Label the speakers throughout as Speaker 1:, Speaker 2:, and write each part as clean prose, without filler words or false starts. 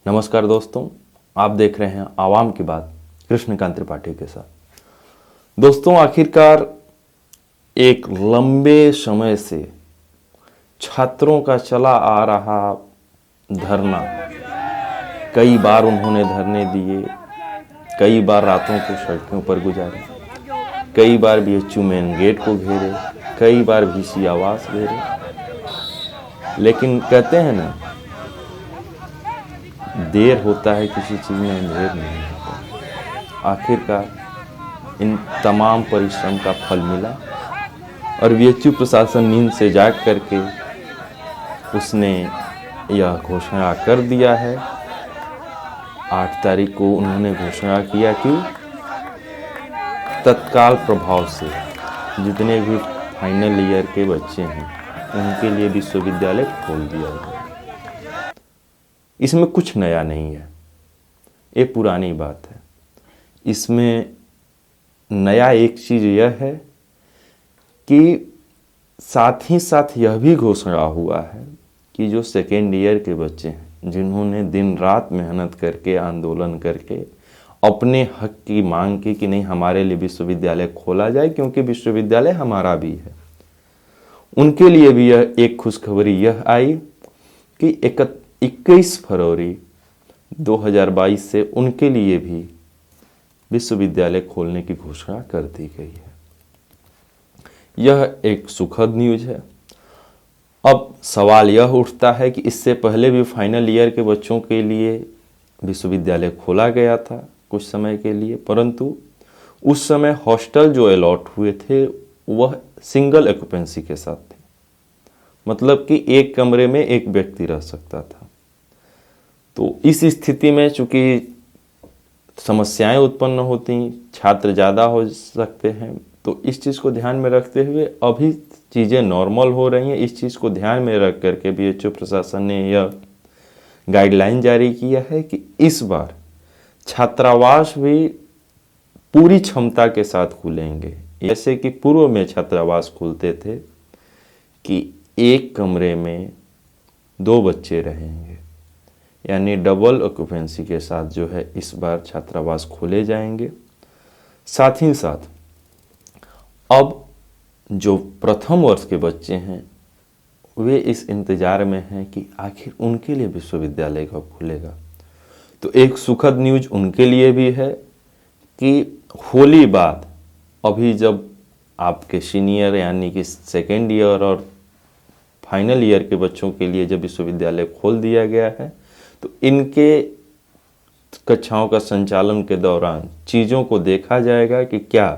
Speaker 1: नमस्कार दोस्तों, आप देख रहे हैं आवाम की बात कृष्णकांत त्रिपाठी के साथ। दोस्तों, आखिरकार एक लंबे समय से छात्रों का चला आ रहा धरना, कई बार उन्होंने धरने दिए, कई बार रातों को सड़कों पर गुजारे, कई बार बीएचयू मेन गेट को घेरे, कई बार वीसी आवास घेरे, लेकिन कहते हैं ना, देर होता है किसी चीज़ में, अंधेर नहीं होता। आखिरकार इन तमाम परिश्रम का फल मिला और बीएचयू प्रशासन नींद से जाग करके उसने यह घोषणा कर दिया है। 8 तारीख को उन्होंने घोषणा किया कि तत्काल प्रभाव से जितने भी फाइनल ईयर के बच्चे हैं उनके लिए विश्वविद्यालय खोल दिया गया। इसमें कुछ नया नहीं है, ये पुरानी बात है। इसमें नया एक चीज़ यह है कि साथ ही साथ यह भी घोषणा हुआ है कि जो सेकेंड ईयर के बच्चे हैं, जिन्होंने दिन रात मेहनत करके आंदोलन करके अपने हक की मांग की कि नहीं, हमारे लिए विश्वविद्यालय खोला जाए क्योंकि विश्वविद्यालय हमारा भी है, उनके लिए भी यह एक खुशखबरी यह आई कि 21 फरवरी 2022 से उनके लिए भी विश्वविद्यालय खोलने की घोषणा कर दी गई है। यह एक सुखद न्यूज़ है। अब सवाल यह उठता है कि इससे पहले भी फाइनल ईयर के बच्चों के लिए विश्वविद्यालय खोला गया था कुछ समय के लिए, परंतु उस समय हॉस्टल जो अलॉट हुए थे वह सिंगल ऑक्यूपेंसी के साथ थे, मतलब कि एक कमरे में एक व्यक्ति रह सकता था। तो इस स्थिति में चूंकि समस्याएं उत्पन्न होती, छात्र ज़्यादा हो सकते हैं, तो इस चीज़ को ध्यान में रखते हुए अभी चीज़ें नॉर्मल हो रही हैं। इस चीज़ को ध्यान में रख करके बीएचयू प्रशासन ने यह गाइडलाइन जारी किया है कि इस बार छात्रावास भी पूरी क्षमता के साथ खुलेंगे। जैसे कि पूर्व में छात्रावास खुलते थे कि एक कमरे में 2 बच्चे रहेंगे, यानी डबल ऑक्यूपेंसी के साथ जो है इस बार छात्रावास खोले जाएंगे। साथ ही साथ अब जो प्रथम वर्ष के बच्चे हैं वे इस इंतज़ार में हैं कि आखिर उनके लिए विश्वविद्यालय कब खुलेगा। तो एक सुखद न्यूज़ उनके लिए भी है कि होली बाद अभी जब आपके सीनियर यानी कि सेकेंड ईयर और फाइनल ईयर के बच्चों के लिए जब विश्वविद्यालय खोल दिया गया है, तो इनके कक्षाओं का संचालन के दौरान चीज़ों को देखा जाएगा कि क्या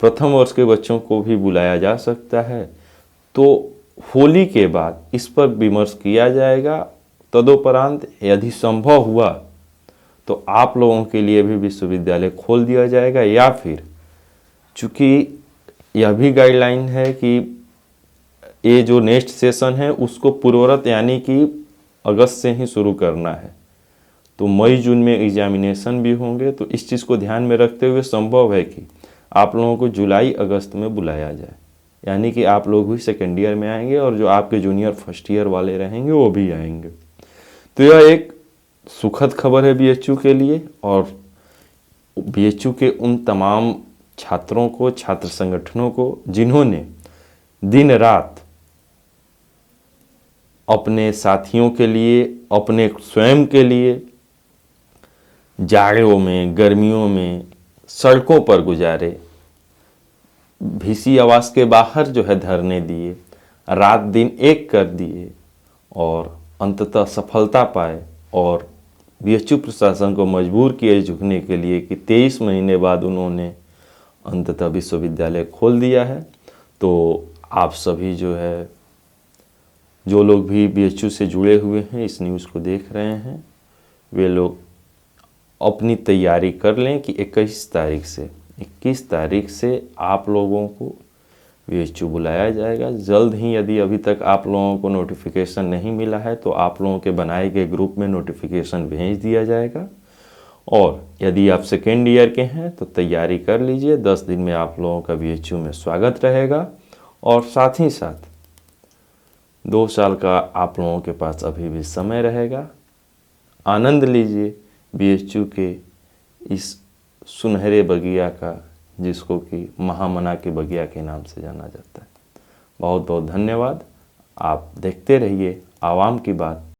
Speaker 1: प्रथम वर्ष के बच्चों को भी बुलाया जा सकता है। तो होली के बाद इस पर विमर्श किया जाएगा। तदोपरांत यदि संभव हुआ तो आप लोगों के लिए भी विश्वविद्यालय खोल दिया जाएगा, या फिर चूँकि यह भी गाइडलाइन है कि ये जो नेक्स्ट सेशन है उसको पूर्वरत यानी कि अगस्त से ही शुरू करना है, तो मई जून में एग्जामिनेशन भी होंगे। तो इस चीज़ को ध्यान में रखते हुए संभव है कि आप लोगों को जुलाई अगस्त में बुलाया जाए, यानी कि आप लोग भी सेकेंड ईयर में आएंगे और जो आपके जूनियर फर्स्ट ईयर वाले रहेंगे वो भी आएंगे। तो यह एक सुखद खबर है बीएचयू के लिए और बीएचयू के उन तमाम छात्रों को, छात्र संगठनों को, जिन्होंने दिन रात अपने साथियों के लिए, अपने स्वयं के लिए जाड़ों में, गर्मियों में सड़कों पर गुजारे, वीसी आवास के बाहर जो है धरने दिए, रात दिन एक कर दिए और अंततः सफलता पाए और बीएचयू प्रशासन को मजबूर किए झुकने के लिए कि 23 महीने बाद उन्होंने अंततः विश्वविद्यालय खोल दिया है। तो आप सभी जो है, जो लोग भी बीएचयू से जुड़े हुए हैं, इस न्यूज़ को देख रहे हैं, वे लोग अपनी तैयारी कर लें कि 21 तारीख से आप लोगों को बीएचयू बुलाया जाएगा जल्द ही। यदि अभी तक आप लोगों को नोटिफिकेशन नहीं मिला है तो आप लोगों के बनाए गए ग्रुप में नोटिफिकेशन भेज दिया जाएगा। और यदि आप सेकेंड ईयर के हैं तो तैयारी कर लीजिए, 10 दिन में आप लोगों का बीएचयू में स्वागत रहेगा। और साथ ही साथ 2 साल का आप लोगों के पास अभी भी समय रहेगा। आनंद लीजिए बीएचयू के इस सुनहरे बगिया का, जिसको कि महामना के बगिया के नाम से जाना जाता है। बहुत बहुत धन्यवाद। आप देखते रहिए आवाम की बात।